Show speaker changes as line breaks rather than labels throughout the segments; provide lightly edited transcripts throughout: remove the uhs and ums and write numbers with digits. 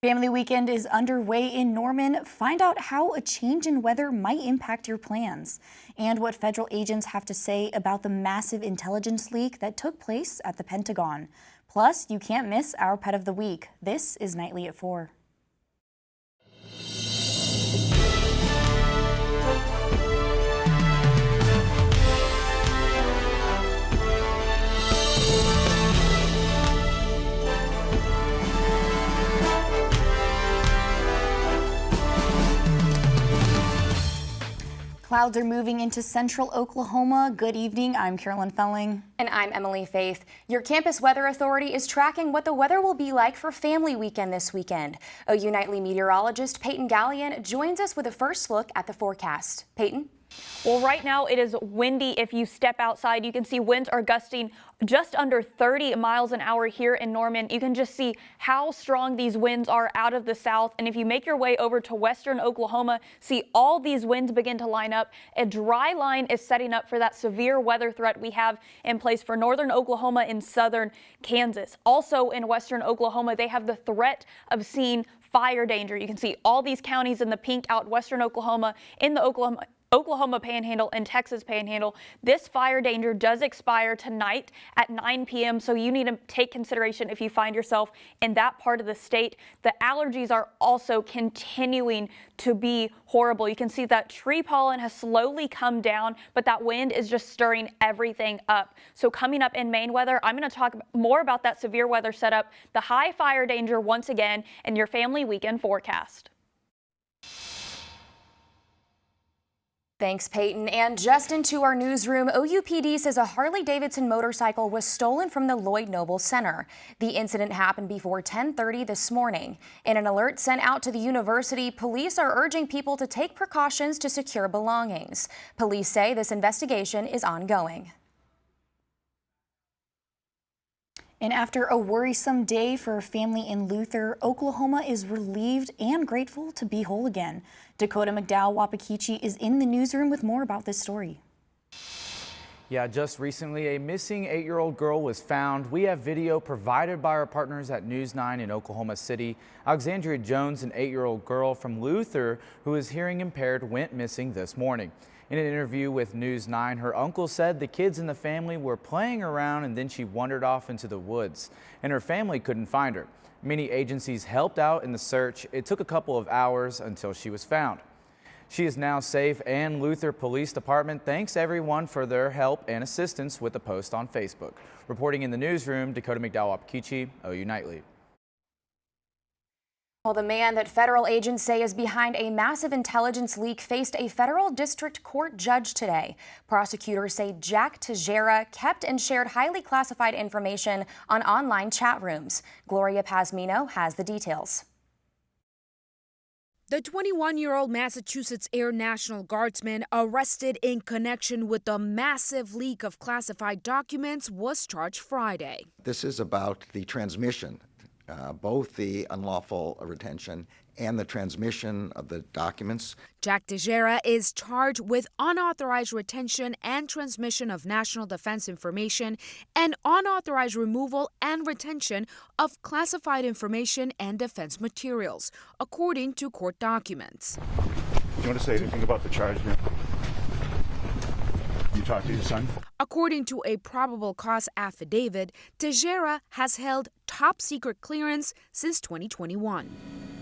Family Weekend is underway in Norman. Find out how a change in weather might impact your plans and what federal agents have to say about the massive intelligence leak that took place at the Pentagon. Plus, you can't miss our Pet of the Week. This is Nightly at 4. Clouds are moving into central Oklahoma. Good evening. I'm Carolyn Felling.
And I'm Emily Faith. Your campus weather authority is tracking what the weather will be like for Family Weekend this weekend. OU Nightly meteorologist Peyton Gallion joins us with a first look at the forecast. Peyton?
Well, right now it is windy. If you step outside, you can see winds are gusting just under 30 miles an hour here in Norman. You can just see how strong these winds are out of the south. And if you make your way over to western Oklahoma, see all these winds begin to line up. A dry line is setting up for that severe weather threat we have in place for northern Oklahoma and southern Kansas. Also in western Oklahoma, they have the threat of seeing fire danger. You can see all these counties in the pink out western Oklahoma, in the Oklahoma Panhandle and Texas Panhandle. This fire danger does expire tonight at 9 p.m. So you need to take consideration if you find yourself in that part of the state. The allergies are also continuing to be horrible. You can see that tree pollen has slowly come down, but that wind is just stirring everything up. So coming up in Maine weather, I'm going to talk more about that severe weather setup, the high fire danger once again, and your Family Weekend forecast.
Thanks, Peyton. And just into our newsroom, OUPD says a Harley-Davidson motorcycle was stolen from the Lloyd Noble Center. The incident happened before 10:30 this morning. In an alert sent out to the university, police are urging people to take precautions to secure belongings. Police say this investigation is ongoing.
And after a worrisome day for a family in Luther, Oklahoma is relieved and grateful to be whole again. Dakota McDowell-Wapakichi is in the newsroom with more about this story.
Yeah, just recently, a missing 8-year-old girl was found. We have video provided by our partners at News 9 in Oklahoma City. Alexandria Jones, an 8-year-old girl from Luther who is hearing impaired, went missing this morning. In an interview with News 9, her uncle said the kids in the family were playing around and then she wandered off into the woods, and her family couldn't find her. Many agencies helped out in the search. It took a couple of hours until she was found. She is now safe, and Luther Police Department thanks everyone for their help and assistance with the post on Facebook. Reporting in the newsroom, Dakota McDowell-Wapakichi, OU Nightly.
Well, the man that federal agents say is behind a massive intelligence leak faced a federal district court judge today. Prosecutors say Jack Teixeira kept and shared highly classified information on online chat rooms. Gloria Pazmino has the details.
The 21-year-old Massachusetts Air National Guardsman arrested in connection with the massive leak of classified documents was charged Friday.
This is about the transmission, both the unlawful retention and the transmission of the documents.
Jack Teixeira is charged with unauthorized retention and transmission of national defense information and unauthorized removal and retention of classified information and defense materials, according to court documents.
Do you want to say anything about the charge now? You talked to your son?
According to a probable cause affidavit, Teixeira has held top secret clearance since 2021.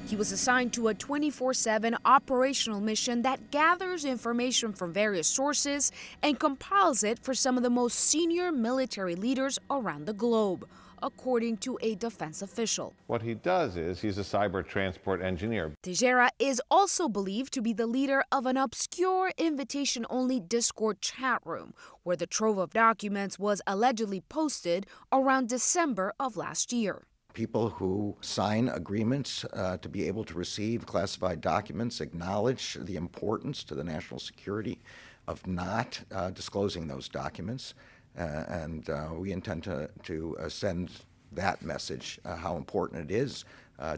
He was assigned to a 24/7 operational mission that gathers information from various sources and compiles it for some of the most senior military leaders around the globe, according to a defense official.
What he does is he's a cyber transport engineer.
Teixeira is also believed to be the leader of an obscure invitation-only Discord chat room where the trove of documents was allegedly posted around December of last year.
People who sign agreements to be able to receive classified documents acknowledge the importance to the national security of not disclosing those documents. And we intend to send that message, how important it is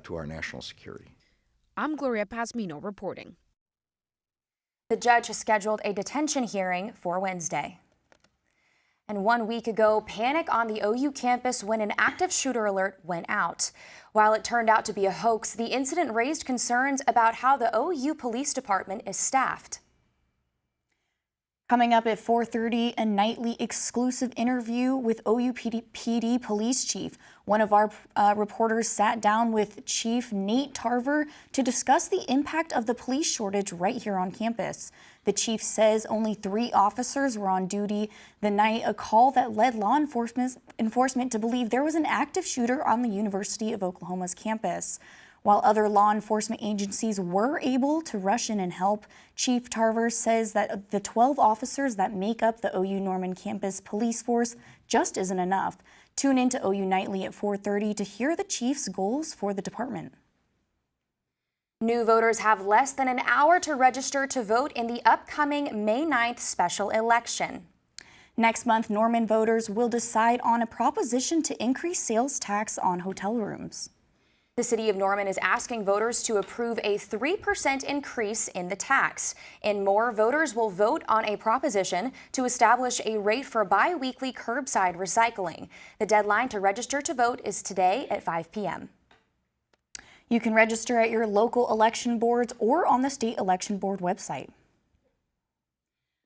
to our national security.
I'm Gloria Pazmino reporting.
The judge has scheduled a detention hearing for Wednesday. And 1 week ago, panic on the OU campus when an active shooter alert went out. While it turned out to be a hoax, the incident raised concerns about how the OU Police Department is staffed.
Coming up at 4:30, a nightly exclusive interview with OU PD Police Chief. One of our reporters sat down with Chief Nate Tarver to discuss the impact of the police shortage right here on campus. The chief says only 3 officers were on duty the night, a call that led law enforcement to believe there was an active shooter on the University of Oklahoma's campus. While other law enforcement agencies were able to rush in and help, Chief Tarver says that the 12 officers that make up the OU Norman campus police force just isn't enough. Tune in to OU Nightly at 4:30 to hear the chief's goals for the department.
New voters have less than an hour to register to vote in the upcoming May 9th special election.
Next month, Norman voters will decide on a proposition to increase sales tax on hotel rooms.
The city of Norman is asking voters to approve a 3% increase in the tax. And more, voters will vote on a proposition to establish a rate for bi-weekly curbside recycling. The deadline to register to vote is today at 5 p.m.
You can register at your local election boards or on the state election board website.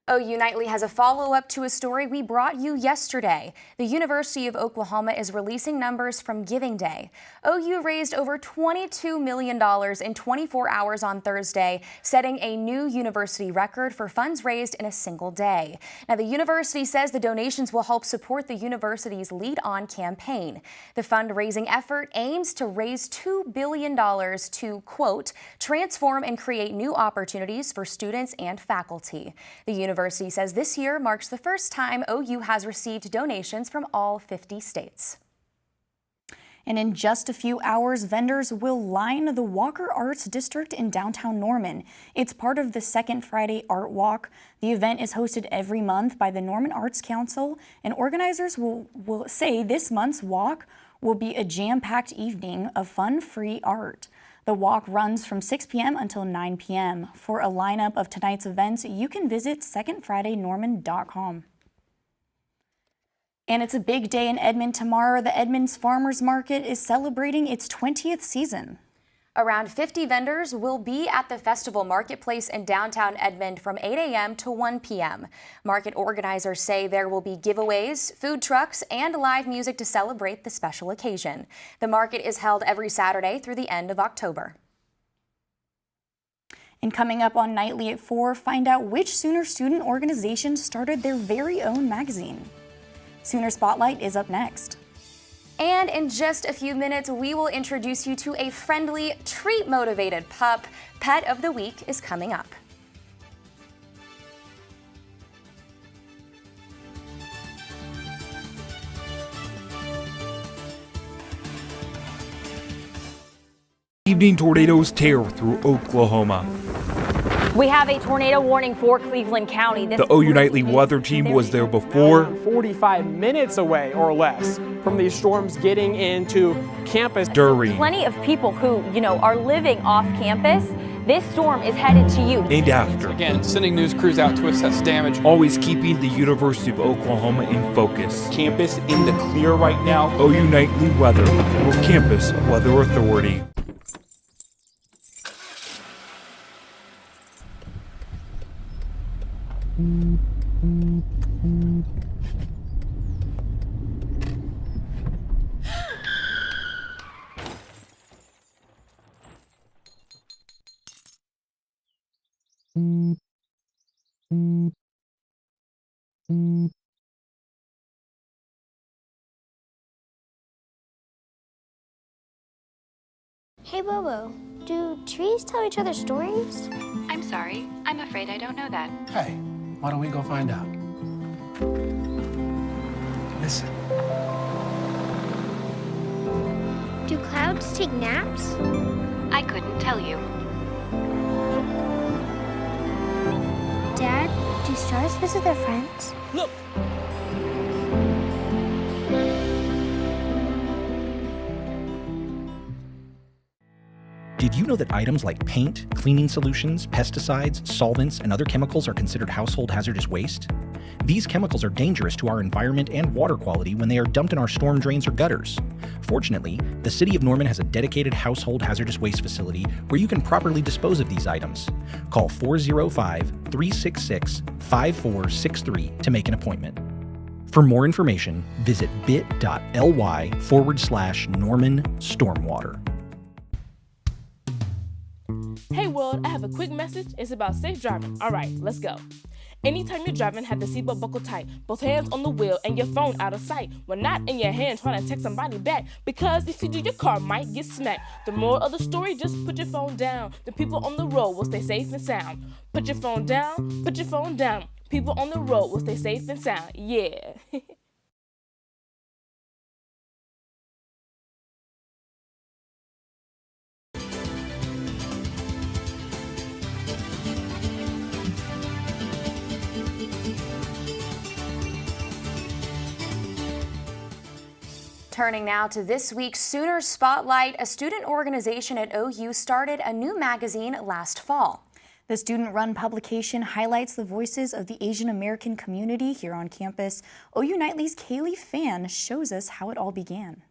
OU Nightly has a follow-up to a story we brought you yesterday. The University of Oklahoma is releasing numbers from Giving Day. OU raised over $22 million in 24 hours on Thursday, setting a new university record for funds raised in a single day. Now, the university says the donations will help support the university's Lead On campaign. The fundraising effort aims to raise $2 billion to, quote, transform and create new opportunities for students and faculty. The university says this year marks the first time OU has received donations from all 50 states.
And in just a few hours, vendors will line the Walker Arts District in downtown Norman. It's part of the Second Friday Art Walk. The event is hosted every month by the Norman Arts Council, and organizers will say this month's walk will be a jam-packed evening of fun, free art. The walk runs from 6 p.m. until 9 p.m. For a lineup of tonight's events, you can visit secondfridaynorman.com. And it's a big day in Edmond tomorrow. The Edmonds Farmers Market is celebrating its 20th season.
Around 50 vendors will be at the festival marketplace in downtown Edmond from 8 a.m. to 1 p.m. Market organizers say there will be giveaways, food trucks, and live music to celebrate the special occasion. The market is held every Saturday through the end of October.
And coming up on Nightly at 4, find out which Sooner student organization started their very own magazine. Sooner Spotlight is up next.
And in just a few minutes, we will introduce you to a friendly, treat-motivated pup. Pet of the Week is coming up.
Evening tornadoes tear through Oklahoma.
We have a tornado warning for Cleveland County.
The OU Nightly weather team was there before.
45 minutes away or less from these storms getting into campus.
During.
Plenty of people who, are living off campus. This storm is headed to you.
And after.
Again, sending news crews out to assess damage.
Always keeping the University of Oklahoma in focus.
Campus in the clear right now.
OU Nightly weather. Your campus weather authority.
Hey Bobo, do trees tell each other stories?
I'm sorry, I'm afraid I don't know that.
Hey, why don't we go find out? Listen.
Do clouds take naps?
I couldn't tell you.
Dad, do stars visit their friends?
Look!
Did you know that items like paint, cleaning solutions, pesticides, solvents, and other chemicals are considered household hazardous waste? These chemicals are dangerous to our environment and water quality when they are dumped in our storm drains or gutters. Fortunately, the City of Norman has a dedicated household hazardous waste facility where you can properly dispose of these items. Call 405-366-5463 to make an appointment. For more information, visit bit.ly/Norman Stormwater.
Hey world, I have a quick message. It's about safe driving. All right, let's go. Anytime you're driving, have the seatbelt buckled tight, both hands on the wheel and your phone out of sight. When not in your hand trying to text somebody back, because if you do, your car might get smacked. The moral of the story, just put your phone down. The people on the road will stay safe and sound. Put your phone down, put your phone down. People on the road will stay safe and sound. Yeah.
Turning now to this week's Sooner Spotlight, a student organization at OU started a new magazine last fall.
The student-run publication highlights the voices of the Asian American community here on campus. OU Nightly's Kaylee Fan shows us how it all began.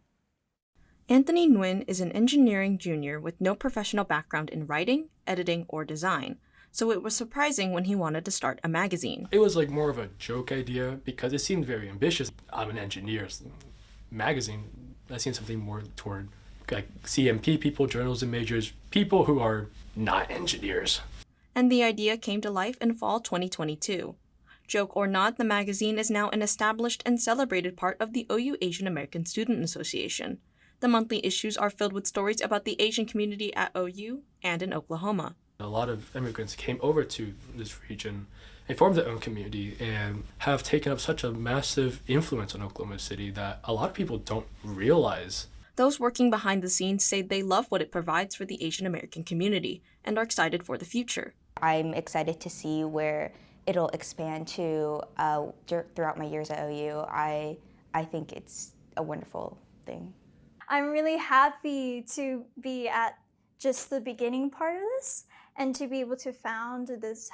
Anthony Nguyen is an engineering junior with no professional background in writing, editing, or design, so it was surprising when he wanted to start a magazine.
It was like more of a joke idea because it seemed very ambitious. I'm an engineer. So magazine, I seen something more toward like CMP people, journalism majors, people who are not engineers.
And the idea came to life in fall 2022. Joke or not, the magazine is now an established and celebrated part of the OU Asian American Student Association. The monthly issues are filled with stories about the Asian community at OU and in Oklahoma.
A lot of immigrants came over to this region and formed their own community and have taken up such a massive influence on Oklahoma City that a lot of people don't realize.
Those working behind the scenes say they love what it provides for the Asian American community and are excited for the future.
I'm excited to see where it'll expand to throughout my years at OU. I think it's a wonderful thing.
I'm really happy to be at just the beginning part of this and to be able to found this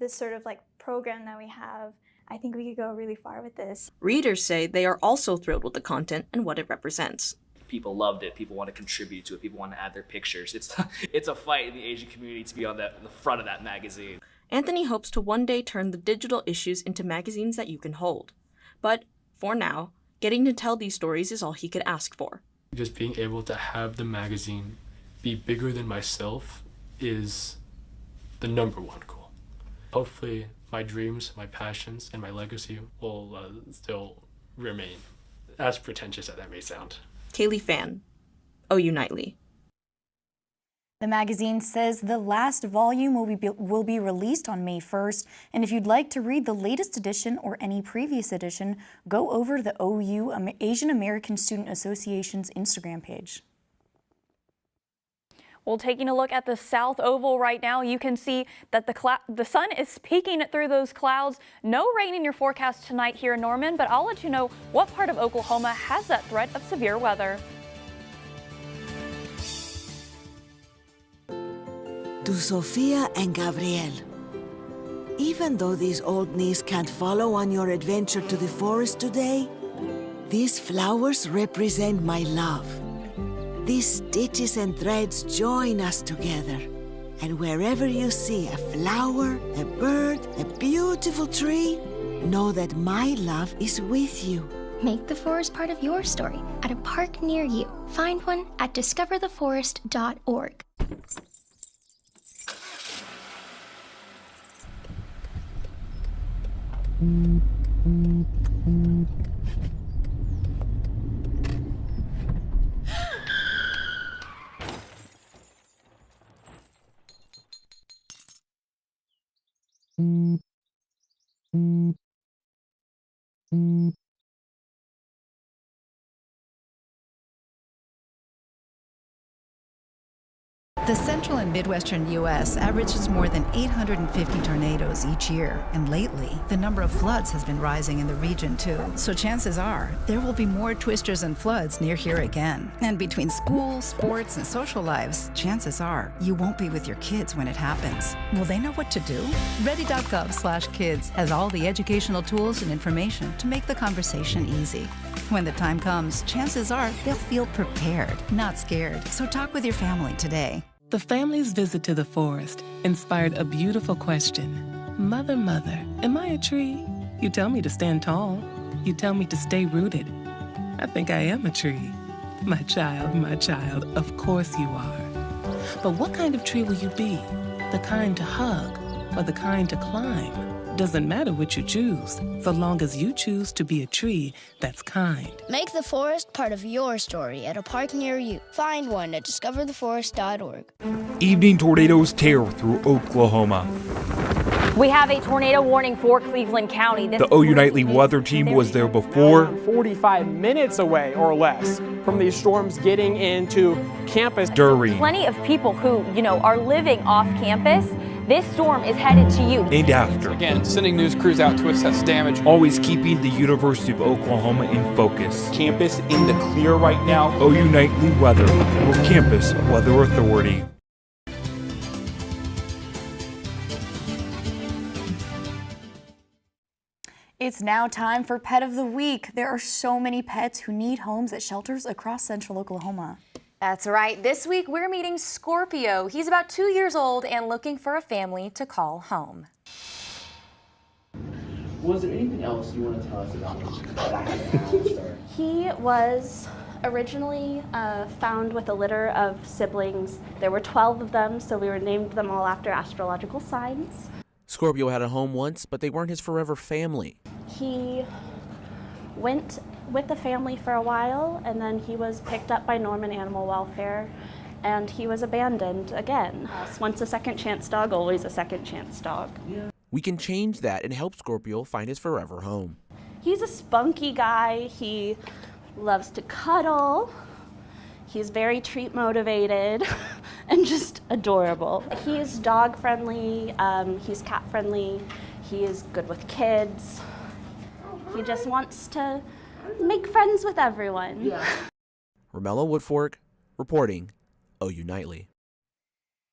sort of like program that we have. I think we could go really far with this.
Readers say they are also thrilled with the content and what it represents.
People loved it. People want to contribute to it. People want to add their pictures. It's a fight in the Asian community to be on the front of that magazine.
Anthony hopes to one day turn the digital issues into magazines that you can hold. But for now, getting to tell these stories is all he could ask for.
Just being able to have the magazine be bigger than myself is the number one goal. Hopefully my dreams, my passions, and my legacy will still remain, as pretentious as that may sound.
Kaylee Fan, OU Nightly.
The magazine says the last volume will be released on May 1st, and if you'd like to read the latest edition or any previous edition, go over to the OU Asian American Student Association's Instagram page.
Well, taking a look at the South Oval right now, you can see that the sun is peeking through those clouds. No rain in your forecast tonight here in Norman, but I'll let you know what part of Oklahoma has that threat of severe weather.
To Sophia and Gabriel, even though these old knees can't follow on your adventure to the forest today, these flowers represent my love. These stitches and threads join us together. And wherever you see a flower, a bird, a beautiful tree, know that my love is with you.
Make the forest part of your story at a park near you. Find one at discovertheforest.org.
The central and midwestern U.S. averages more than 850 tornadoes each year, and lately, the number of floods has been rising in the region too. So chances are, there will be more twisters and floods near here again. And between school, sports, and social lives, chances are, you won't be with your kids when it happens. Will they know what to do? Ready.gov/kids has all the educational tools and information to make the conversation easy. When the time comes, chances are they'll feel prepared, not scared. So talk with your family today.
The family's visit to the forest inspired a beautiful question. Mother, mother, am I a tree? You tell me to stand tall. You tell me to stay rooted. I think I am a tree. My child, of course you are. But what kind of tree will you be? The kind to hug or the kind to climb? Doesn't matter what you choose, so long as you choose to be a tree that's kind.
Make the forest part of your story at a park near you. Find one at discovertheforest.org.
Evening tornadoes tear through Oklahoma.
We have a tornado warning for Cleveland County.
The OU Nightly weather team was there before.
45 minutes away or less from these storms getting into campus.
During.
Plenty of people who, are living off campus. This storm is headed to you.
And after.
Again, sending news crews out to assess damage.
Always keeping the University of Oklahoma in focus.
Campus in the clear right now.
OU Nightly weather with Campus Weather Authority.
It's now time for Pet of the Week. There are so many pets who need homes at shelters across central Oklahoma.
That's right. This week we're meeting Scorpio. He's about 2 years old and looking for a family to call home.
Was there anything else you want to tell us about him?
He was originally found with a litter of siblings. There were 12 of them, so we named them all after astrological signs.
Scorpio had a home once, but they weren't his forever family.
He went with the family for a while, and then he was picked up by Norman Animal Welfare, and he was abandoned again. Once a second chance dog, always a second chance dog.
We can change that and help Scorpio find his forever home.
He's a spunky guy. He loves to cuddle. He's very treat motivated and just adorable. He's dog friendly, he's cat friendly, he is good with kids. He just wants to make friends with everyone. Yeah.
Romello Woodfork, reporting, OU Nightly.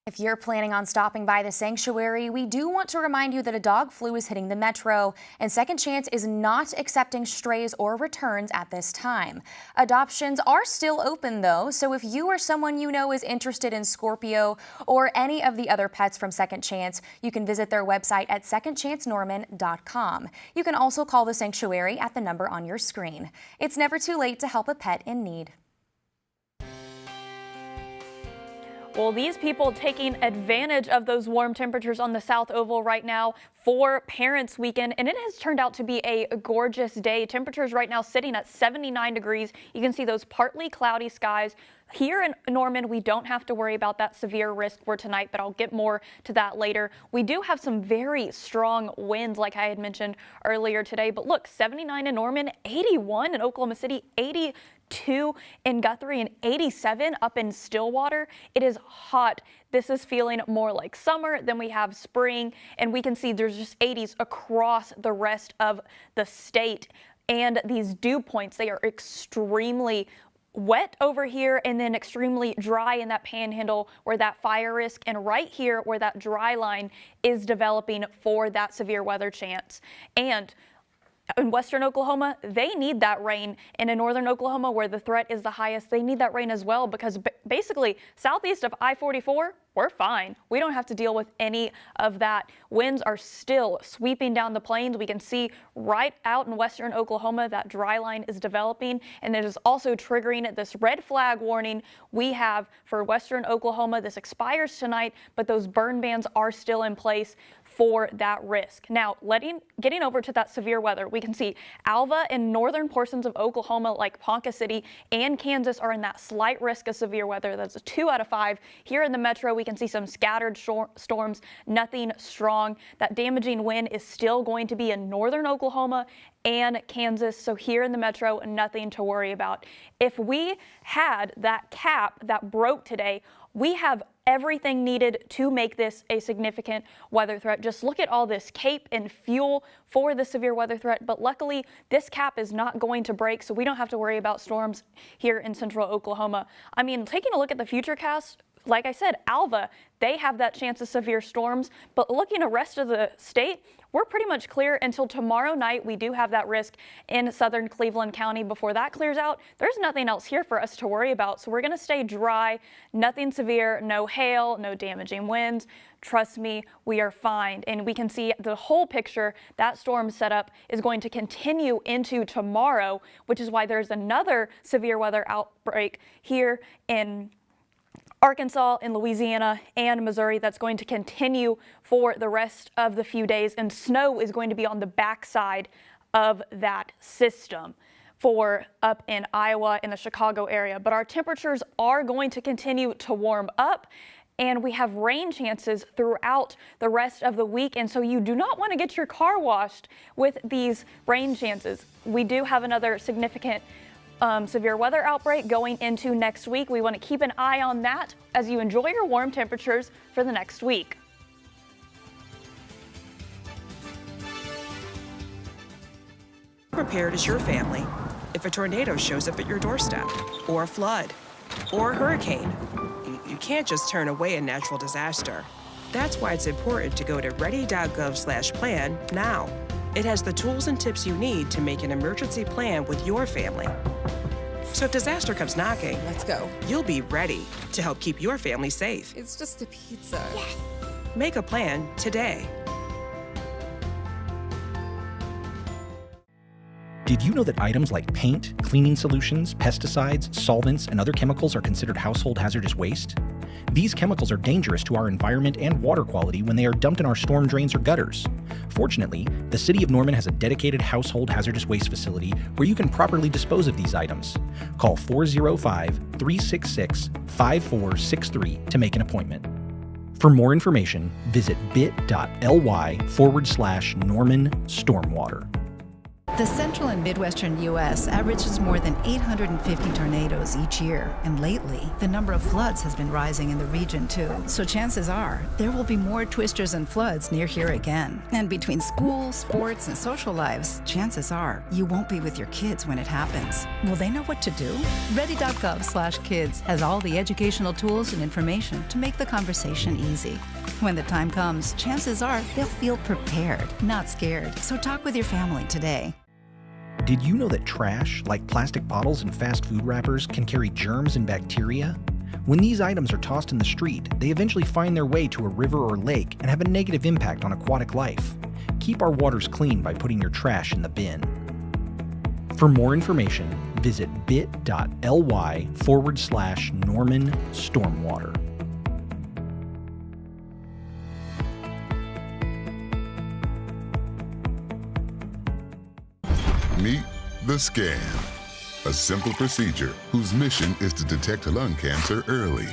If you're planning on stopping by the sanctuary, we do want to remind you that a dog flu is hitting the metro, and Second Chance is not accepting strays or returns at this time. Adoptions are still open though, so if you or someone you know is interested in Scorpio or any of the other pets from Second Chance, you can visit their website at secondchancenorman.com. You can also call the sanctuary at the number on your screen. It's never too late to help a pet in need.
Well, these people taking advantage of those warm temperatures on the South Oval right now for Parents Weekend, and it has turned out to be a gorgeous day. Temperatures right now sitting at 79 degrees. You can see those partly cloudy skies. Here in Norman, we don't have to worry about that severe risk for tonight, but I'll get more to that later. We do have some very strong winds, like I had mentioned earlier today, but look, 79 in Norman, 81 in Oklahoma City, 82 in Guthrie, and 87 up in Stillwater. It is hot. This is feeling more like summer than we have spring, and we can see there's just 80s across the rest of the state. And these dew points, they are extremely wet over here and then extremely dry in that panhandle where that fire risk, and right here where that dry line is developing for that severe weather chance. And in western Oklahoma, they need that rain, and in northern Oklahoma, where the threat is the highest, they need that rain as well, because basically southeast of I-44, we're fine. We don't have to deal with any of that. Winds are still sweeping down the plains. We can see right out in western Oklahoma that dry line is developing, and it is also triggering this red flag warning we have for western Oklahoma. This expires tonight, but those burn bans are still in place for that risk. Now, getting over to that severe weather, we can see Alva and northern portions of Oklahoma like Ponca City and Kansas are in that slight risk of severe weather. That's a 2 out of 5. Here in the metro, we can see some scattered storms, nothing strong. That damaging wind is still going to be in northern Oklahoma and Kansas. So here in the metro, nothing to worry about. If we had that cap that broke today, we have everything needed to make this a significant weather threat. Just look at all this cape and fuel for the severe weather threat, but luckily this cap is not going to break, so we don't have to worry about storms here in central Oklahoma. I mean, taking a look at the futurecast, like I said, Alva, they have that chance of severe storms, but looking at the rest of the state, we're pretty much clear until tomorrow night. We do have that risk in southern Cleveland County. Before that clears out, there's nothing else here for us to worry about. So we're going to stay dry, nothing severe, no hail, no damaging winds. Trust me, we are fine. And we can see the whole picture. That storm setup is going to continue into tomorrow, which is why there's another severe weather outbreak here in Arkansas, in Louisiana, and Missouri that's going to continue for the rest of the few days, and snow is going to be on the backside of that system for up in Iowa and the Chicago area. But our temperatures are going to continue to warm up, and we have rain chances throughout the rest of the week, and so you do not want to get your car washed with these rain chances. We do have another significant severe weather outbreak going into next week. We want to keep an eye on that as you enjoy your warm temperatures for the next week.
Prepared as your family if a tornado shows up at your doorstep, or a flood, or a hurricane. You can't just turn away a natural disaster. That's why it's important to go to ready.gov/plan now. It has the tools and tips you need to make an emergency plan with your family. So if disaster comes knocking,
let's go.
You'll be ready to help keep your family safe.
It's just a pizza. Yes.
Make a plan today.
Did you know that items like paint, cleaning solutions, pesticides, solvents, and other chemicals are considered household hazardous waste? These chemicals are dangerous to our environment and water quality when they are dumped in our storm drains or gutters. Fortunately, the City of Norman has a dedicated household hazardous waste facility where you can properly dispose of these items. Call 405-366-5463 to make an appointment. For more information, visit bit.ly/Norman Stormwater.
The central and midwestern U.S. averages more than 850 tornadoes each year, and lately, the number of floods has been rising in the region too. So chances are, there will be more twisters and floods near here again. And between school, sports, and social lives, chances are, you won't be with your kids when it happens. Will they know what to do? Ready.gov/kids has all the educational tools and information to make the conversation easy. When the time comes, chances are they'll feel prepared, not scared. So talk with your family today.
Did you know that trash, like plastic bottles and fast food wrappers, can carry germs and bacteria? When these items are tossed in the street, they eventually find their way to a river or lake and have a negative impact on aquatic life. Keep our waters clean by putting your trash in the bin. For more information, visit bit.ly/Norman Stormwater.
Meet the Scan, a simple procedure whose mission is to detect lung cancer early.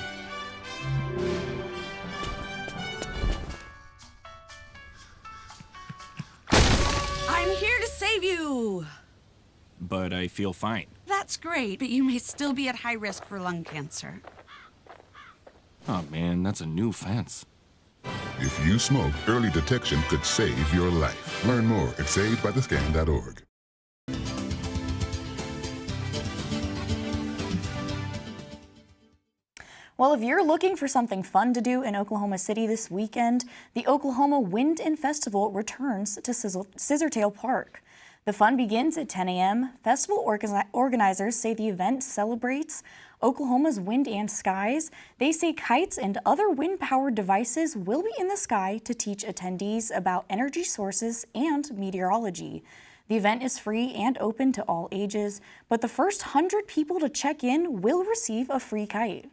I'm here to save you!
But I feel fine.
That's great, but you may still be at high risk for lung cancer.
Oh man, that's a new fence.
If you smoke, early detection could save your life. Learn more at savedbythescan.org.
Well, if you're looking for something fun to do in Oklahoma City this weekend, the Oklahoma Wind and Festival returns to Scissortail Park. The fun begins at 10 a.m. Festival organizers say the event celebrates Oklahoma's wind and skies. They say kites and other wind-powered devices will be in the sky to teach attendees about energy sources and meteorology. The event is free and open to all ages, but the first 100 people to check in will receive a free kite.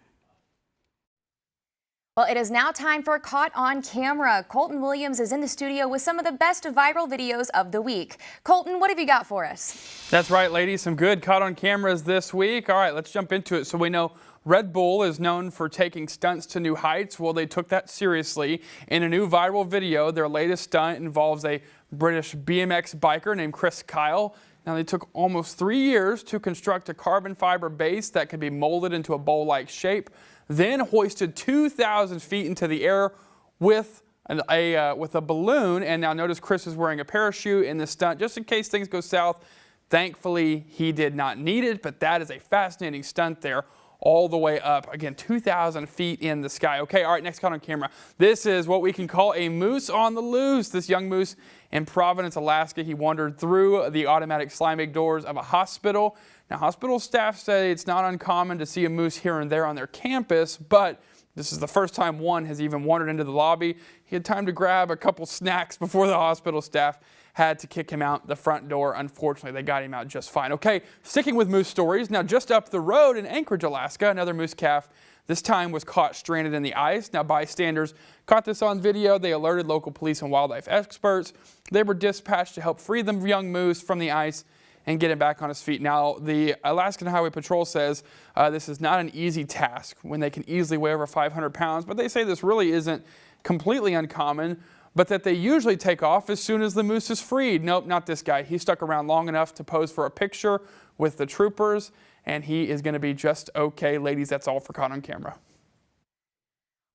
Well, it is now time for Caught on Camera. Colton Williams is in the studio with some of the best viral videos of the week. Colton, what have you got for us?
That's right, ladies. Some good Caught on Cameras this week. All right, let's jump into it. So we know
Red Bull is known for taking stunts to new heights. Well, they took that seriously. In a new viral video, their latest stunt involves a British BMX biker named Chris Kyle. Now, they took almost 3 years to construct a carbon fiber base that could be molded into a bowl-like shape, then hoisted 2,000 feet into the air with a balloon. And now notice Chris is wearing a parachute in this stunt just in case things go south. Thankfully, he did not need it, but that is a fascinating stunt there. All the way up, again, 2,000 feet in the sky. Okay, all right, next caught on camera. This is what we can call a moose on the loose. This young moose in Providence, Alaska, he wandered through the automatic slide make doors of a hospital. Now, hospital staff say it's not uncommon to see a moose here and there on their campus, but this is the first time one has even wandered into the lobby. He had time to grab a couple snacks before the hospital staff had to kick him out the front door. Unfortunately, they got him out just fine. Okay, sticking with moose stories. Now, just up the road in Anchorage, Alaska, another moose calf this time was caught stranded in the ice. Now, bystanders caught this on video. They alerted local police and wildlife experts. They were dispatched to help free the young moose from the ice and get him back on his feet. Now, the Alaskan Highway Patrol says this is not an easy task when they can easily weigh over 500 pounds, but they say this really isn't completely uncommon, but that they usually take off as soon as the moose is freed. Nope, not this guy. He stuck around long enough to pose for a picture with the troopers, and he is going to be just okay. Ladies, that's all for Caught on Camera.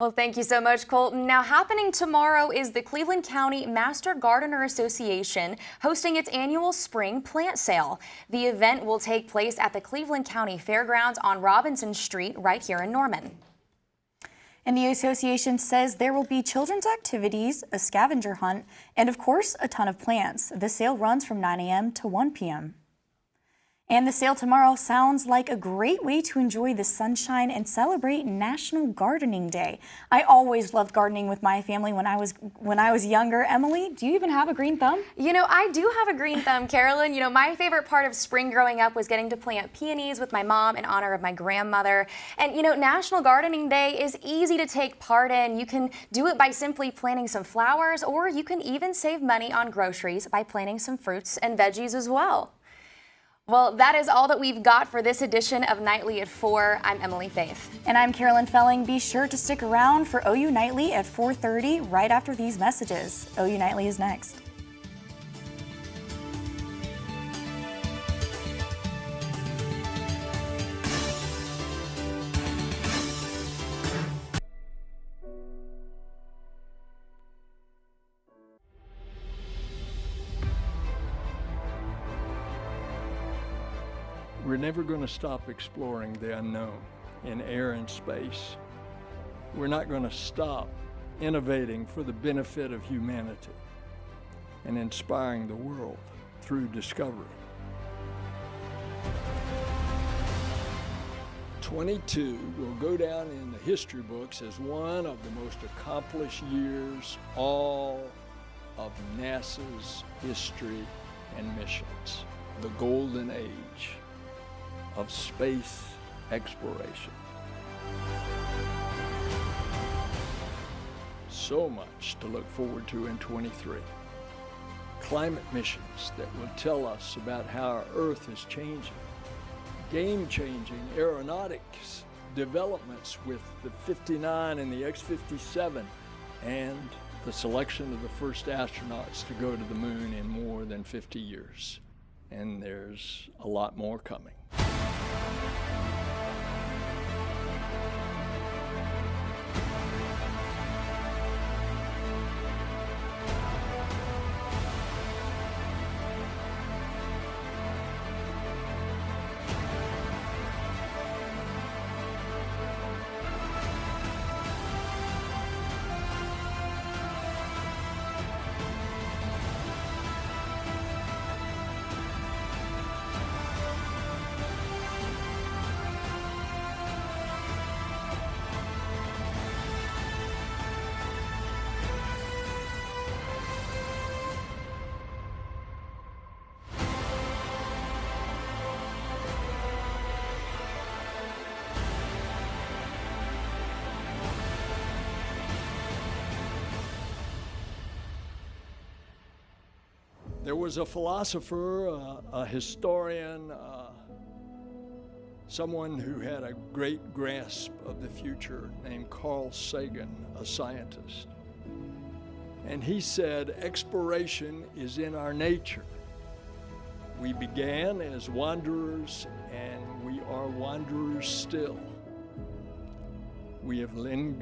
Well, thank you so much, Colton. Now, happening tomorrow is the Cleveland County Master Gardener Association hosting its annual spring plant sale. The event will take place at the Cleveland County Fairgrounds on Robinson Street right here in Norman.
And the association says there will be children's activities, a scavenger hunt, and of course, a ton of plants. The sale runs from 9 a.m. to 1 p.m. And the sale tomorrow sounds like a great way to enjoy the sunshine and celebrate National Gardening Day. I always loved gardening with my family when I was younger. Emily, do you even have a green thumb?
You know, I do have a green thumb, Carolyn. You know, my favorite part of spring growing up was getting to plant peonies with my mom in honor of my grandmother. And you know, National Gardening Day is easy to take part in. You can do it by simply planting some flowers, or you can even save money on groceries by planting some fruits and veggies as well. Well, that is all that we've got for this edition of Nightly at 4. I'm Emily Faith.
And I'm Carolyn Felling. Be sure to stick around for OU Nightly at 4:30 right after these messages. OU Nightly is next.
We're never going to stop exploring the unknown in air and space. We're not going to stop innovating for the benefit of humanity and inspiring the world through discovery. 22 will go down in the history books as one of the most accomplished years all of NASA's history and missions. The golden age of space exploration. So much to look forward to in 23. Climate missions that will tell us about how our Earth is changing. Game-changing aeronautics developments with the 59 and the X-57, and the selection of the first astronauts to go to the moon in more than 50 years. And there's a lot more coming. There was a philosopher, a historian, someone who had a great grasp of the future named Carl Sagan, a scientist. And he said, exploration is in our nature. We began as wanderers, and we are wanderers still. We have lingered.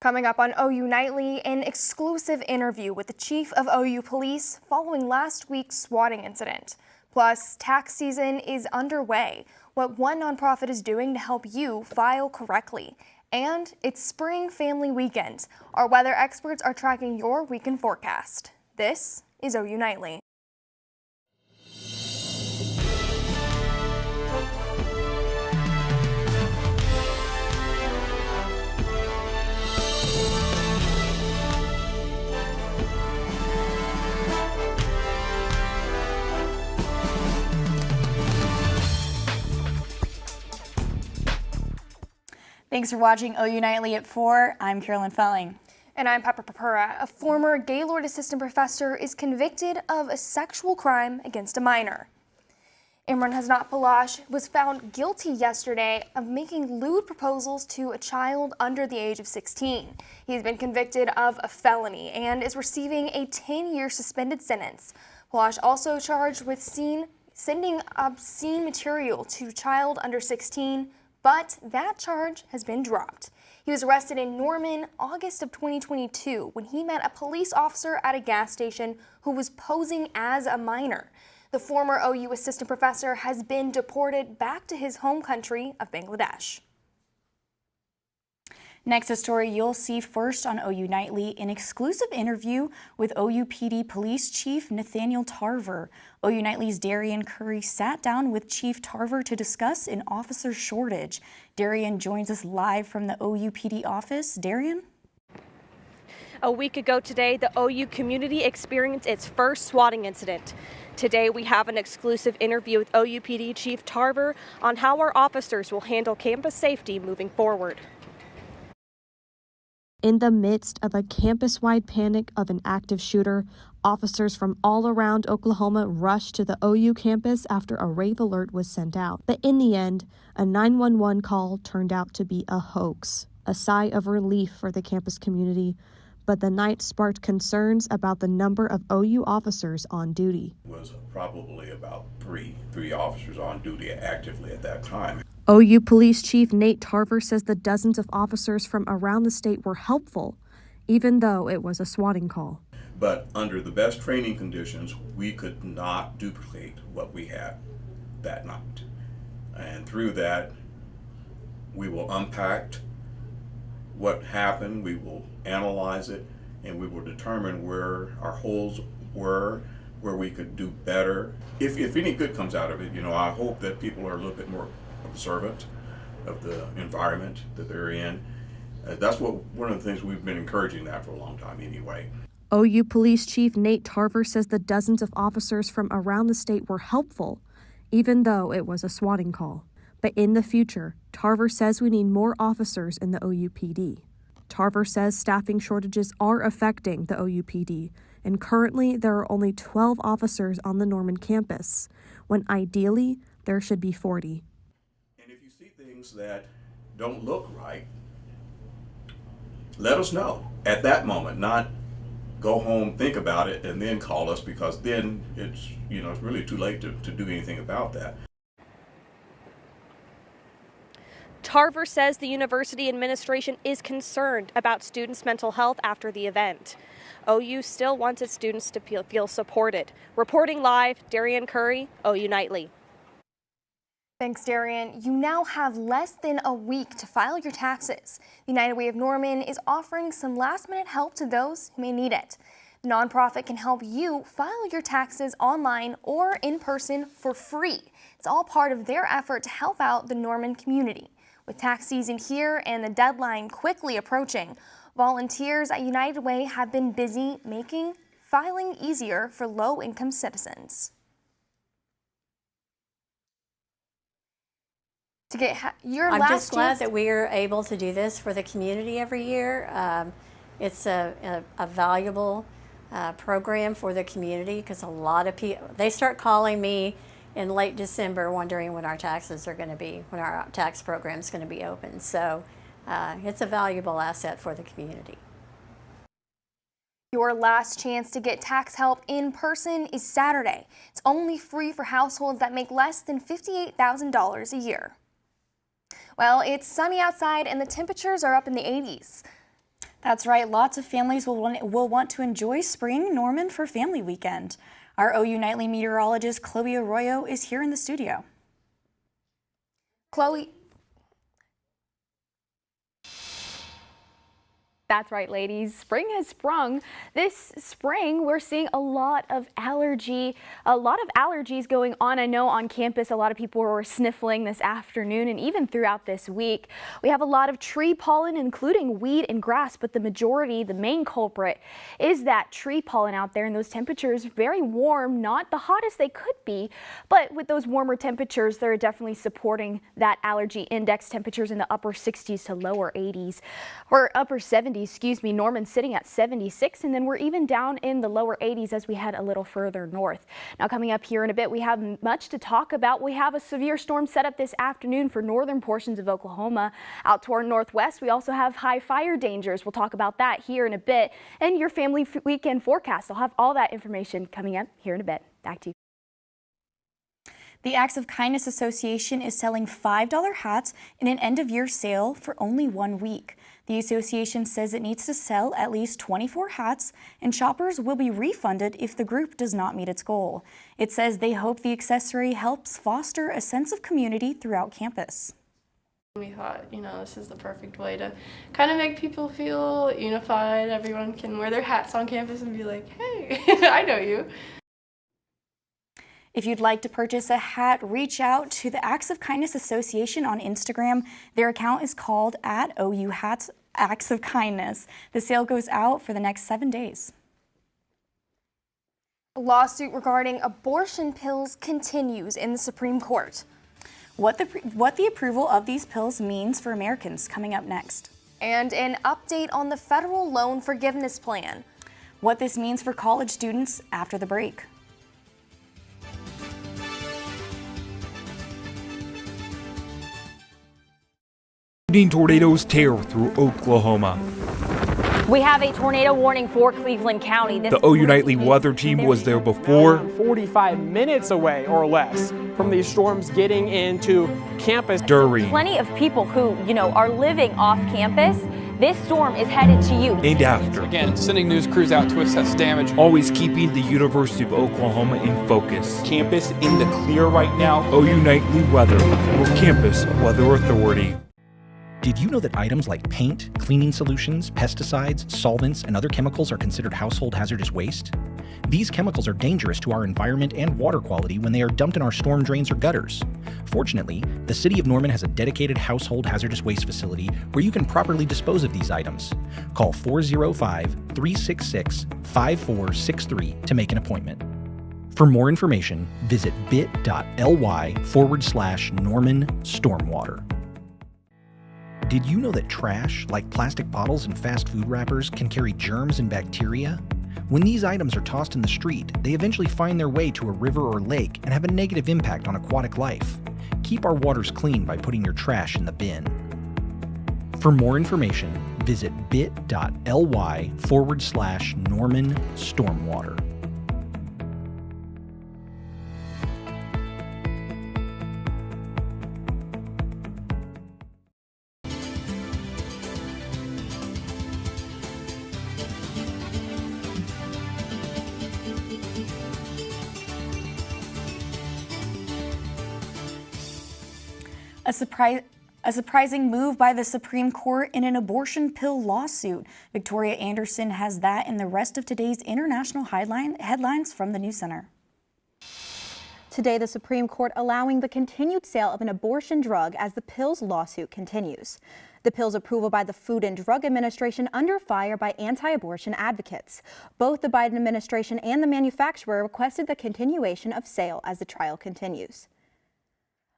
Coming up on OU Nightly, an exclusive interview with the chief of OU Police following last week's swatting incident. Plus, tax season is underway, what one nonprofit is doing to help you file correctly. And it's Spring Family Weekend. Our weather experts are tracking your weekend forecast. This is OU Nightly.
Thanks for watching OU Nightly at 4. I'm Carolyn Felling.
And I'm Pepper Papura. A former Gaylord assistant professor is convicted of a sexual crime against a minor. Imran Hasnat Palash was found guilty yesterday of making lewd proposals to a child under the age of 16. He's been convicted of a felony and is receiving a 10-year suspended sentence. Palash also charged with sending obscene material to a child under 16, but that charge has been dropped. He was arrested in Norman August of 2022 when he met a police officer at a gas station who was posing as a minor. The former OU assistant professor has been deported back to his home country of Bangladesh.
Next, a story you'll see first on OU Nightly, an exclusive interview with OU PD Police Chief Nathaniel Tarver. OU Nightly's Darian Curry sat down with Chief Tarver to discuss an officer shortage. Darian joins us live from the OU PD office. Darian?
A week ago today, the OU community experienced its first swatting incident. Today, we have an exclusive interview with OU PD Chief Tarver on how our officers will handle campus safety moving forward.
In the midst of a campus-wide panic of an active shooter, officers from all around Oklahoma rushed to the OU campus after a rave alert was sent out. But in the end, a 911 call turned out to be a hoax. A sigh of relief for the campus community, but the night sparked concerns about the number of OU officers on duty.
Was probably about three officers on duty actively at that time.
OU Police Chief Nate Tarver says the dozens of officers from around the state were helpful, even though it was a swatting call.
But under the best training conditions, we could not duplicate what we had that night. And through that, we will unpack what happened, we will analyze it, and we will determine where our holes were, where we could do better. If any good comes out of it, I hope that people are a little bit more observant of the environment that they're in. That's one of the things we've been encouraging that for a long time anyway.
OU Police Chief Nate Tarver says the dozens of officers from around the state were helpful, even though it was a swatting call. But in the future, Tarver says we need more officers in the OU PD. Tarver says staffing shortages are affecting the OU PD, and currently there are only 12 officers on the Norman campus, when ideally there should be 40.
Things that don't look right, let us know at that moment, not go home, think about it, and then call us, because then it's really too late to do anything about that.
Tarver says the university administration is concerned about students' mental health after the event. OU still wants its students to feel supported. Reporting live, Darian Curry, OU Nightly.
Thanks, Darian. You now have less than a week to file your taxes. The United Way of Norman is offering some last-minute help to those who may need it.
The nonprofit can help you file your taxes online or in person for free. It's all part of their effort to help out the Norman community. With tax season here and the deadline quickly approaching, volunteers at United Way have been busy making filing easier for low-income citizens. To get
I'm just glad that we are able to do this for the community every year. It's a valuable program for the community because a lot of people, they start calling me in late December wondering when our taxes are going to be, when our tax program is going to be open. So it's a valuable asset for the community.
Your last chance to get tax help in person is Saturday. It's only free for households that make less than $58,000 a year. Well, it's sunny outside and the temperatures are up in the 80s.
That's right, lots of families will want to enjoy spring Norman for family weekend. Our OU Nightly meteorologist Chloe Arroyo is here in the studio.
Chloe.
That's right, ladies. Spring has sprung. This spring, we're seeing a lot of allergies going on. I know on campus, a lot of people were sniffling this afternoon and even throughout this week. We have a lot of tree pollen, including weed and grass, but the majority, the main culprit, is that tree pollen out there, and those temperatures very warm, not the hottest they could be, but with those warmer temperatures, they're definitely supporting that allergy index temperatures in the upper 60s to lower 80s, or upper 70s. Excuse me, Norman sitting at 76, and then we're even down in the lower 80s as we head a little further north. Now coming up here in a bit, we have much to talk about. We have a severe storm set up this afternoon for northern portions of Oklahoma. Out toward northwest, we also have high fire dangers. We'll talk about that here in a bit. And your family weekend forecast. I'll have all that information coming up here in a bit. Back to you.
The Acts of Kindness Association is selling $5 hats in an end-of-year sale for only 1 week. The association says it needs to sell at least 24 hats, and shoppers will be refunded if the group does not meet its goal. It says they hope the accessory helps foster a sense of community throughout campus.
We thought, this is the perfect way to kind of make people feel unified. Everyone can wear their hats on campus and be like, hey, I know you.
If you'd like to purchase a hat, reach out to the Acts of Kindness Association on Instagram. Their account is called @OU Hats Acts of Kindness. The sale goes out for the next 7 days.
A lawsuit regarding abortion pills continues in the Supreme Court.
What the approval of these pills means for Americans, coming up next.
And an update on the federal loan forgiveness plan.
What this means for college students after the break.
Tornadoes tear through Oklahoma.
We have a tornado warning for Cleveland County.
The OU Nightly weather team was there before.
45 minutes away or less from these storms getting into campus.
During.
Plenty of people who, are living off campus. This storm is headed to you.
And after.
Again, sending news crews out to assess damage.
Always keeping the University of Oklahoma in focus.
Campus in the clear right now.
OU Nightly weather for Campus Weather Authority.
Did you know that items like paint, cleaning solutions, pesticides, solvents, and other chemicals are considered household hazardous waste? These chemicals are dangerous to our environment and water quality when they are dumped in our storm drains or gutters. Fortunately, the City of Norman has a dedicated household hazardous waste facility where you can properly dispose of these items. Call 405-366-5463 to make an appointment. For more information, visit bit.ly/Norman Stormwater. Did you know that trash, like plastic bottles and fast food wrappers, can carry germs and bacteria? When these items are tossed in the street, they eventually find their way to a river or lake and have a negative impact on aquatic life. Keep our waters clean by putting your trash in the bin. For more information, visit bit.ly/Norman Stormwater.
A surprising move by the Supreme Court in an abortion pill lawsuit. Victoria Anderson has that and the rest of today's international headlines from the News Center.
Today, the Supreme Court allowing the continued sale of an abortion drug as the pill's lawsuit continues. The pill's approval by the Food and Drug Administration under fire by anti-abortion advocates. Both the Biden administration and the manufacturer requested the continuation of sale as the trial continues.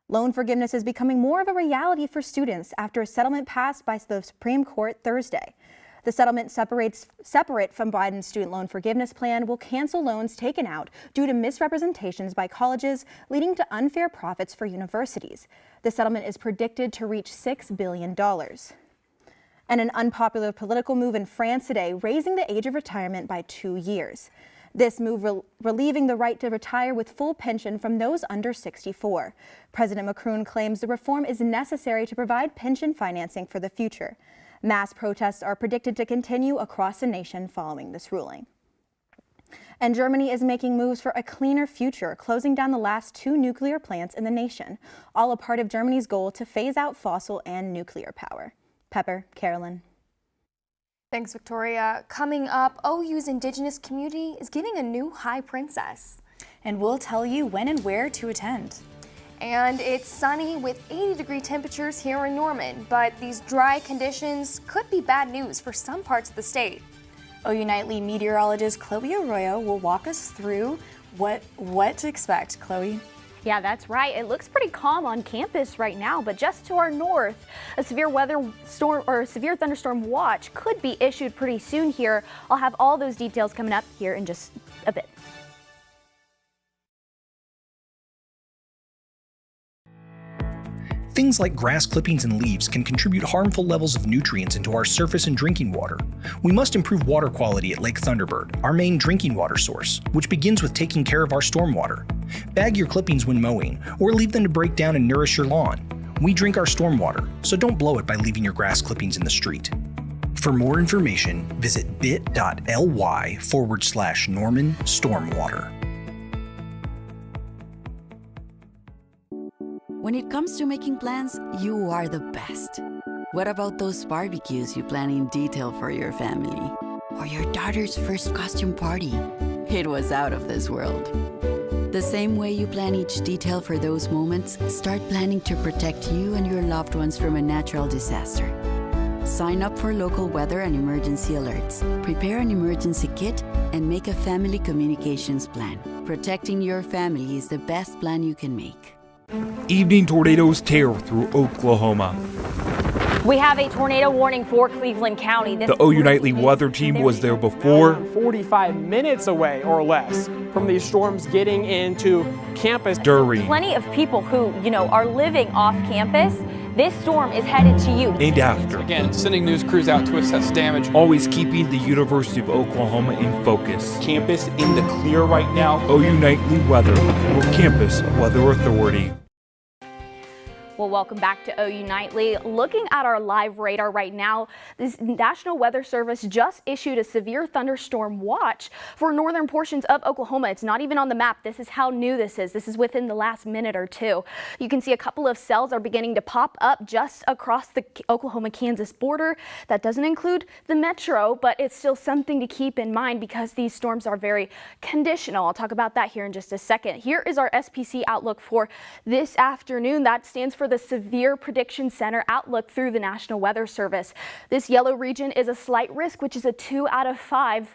Loan forgiveness is becoming more of a reality for students after a settlement passed by the Supreme Court Thursday. The settlement separate from Biden's student loan forgiveness plan will cancel loans taken out due to misrepresentations by colleges, leading to unfair profits for universities. The settlement is predicted to reach $6 billion. And an unpopular political move in France today, raising the age of retirement by 2 years. This move relieving the right to retire with full pension from those under 64. President Macron claims the reform is necessary to provide pension financing for the future. Mass protests are predicted to continue across the nation following this ruling. And Germany is making moves for a cleaner future, closing down the last 2 nuclear plants in the nation, all a part of Germany's goal to phase out fossil and nuclear power. Pepper, Carolyn.
Thanks, Victoria. Coming up, OU's Indigenous community is getting a new high princess.
And we'll tell you when and where to attend.
And it's sunny with 80-degree temperatures here in Norman, but these dry conditions could be bad news for some parts of the state.
OU Nightly meteorologist Chloe Arroyo will walk us through what to expect. Chloe?
Yeah, that's right. It looks pretty calm on campus right now, but just to our north, a severe weather storm or severe thunderstorm watch could be issued pretty soon here. I'll have all those details coming up here in just a bit.
Things like grass clippings and leaves can contribute harmful levels of nutrients into our surface and drinking water. We must improve water quality at Lake Thunderbird, our main drinking water source, which begins with taking care of our stormwater. Bag your clippings when mowing, or leave them to break down and nourish your lawn. We drink our stormwater, so don't blow it by leaving your grass clippings in the street. For more information, visit bit.ly/Norman Stormwater.
When it comes to making plans, you are the best. What about those barbecues you plan in detail for your family? Or your daughter's first costume party? It was out of this world. The same way you plan each detail for those moments, start planning to protect you and your loved ones from a natural disaster. Sign up for local weather and emergency alerts. Prepare an emergency kit and make a family communications plan. Protecting your family is the best plan you can make.
Evening tornadoes tear through Oklahoma.
We have a tornado warning for Cleveland County.
The OU Nightly weather team was there before.
45 minutes away or less from these storms getting into campus.
During.
Plenty of people who, are living off campus. This storm is headed to you.
And after.
Again, sending news crews out to assess damage.
Always keeping the University of Oklahoma in focus.
Campus in the clear right now.
OU Nightly Weather, your campus weather authority.
Well, welcome back to OU Nightly. Looking at our live radar right now, this National Weather Service just issued a severe thunderstorm watch for northern portions of Oklahoma. It's not even on the map. This is how new this is. This is within the last minute or two. You can see a couple of cells are beginning to pop up just across the Oklahoma-Kansas border. That doesn't include the metro, but it's still something to keep in mind because these storms are very conditional. I'll talk about that here in just a second. Here is our SPC outlook for this afternoon. That stands for the Severe Prediction Center outlook through the National Weather Service. This yellow region is a slight risk, which is a 2 out of 5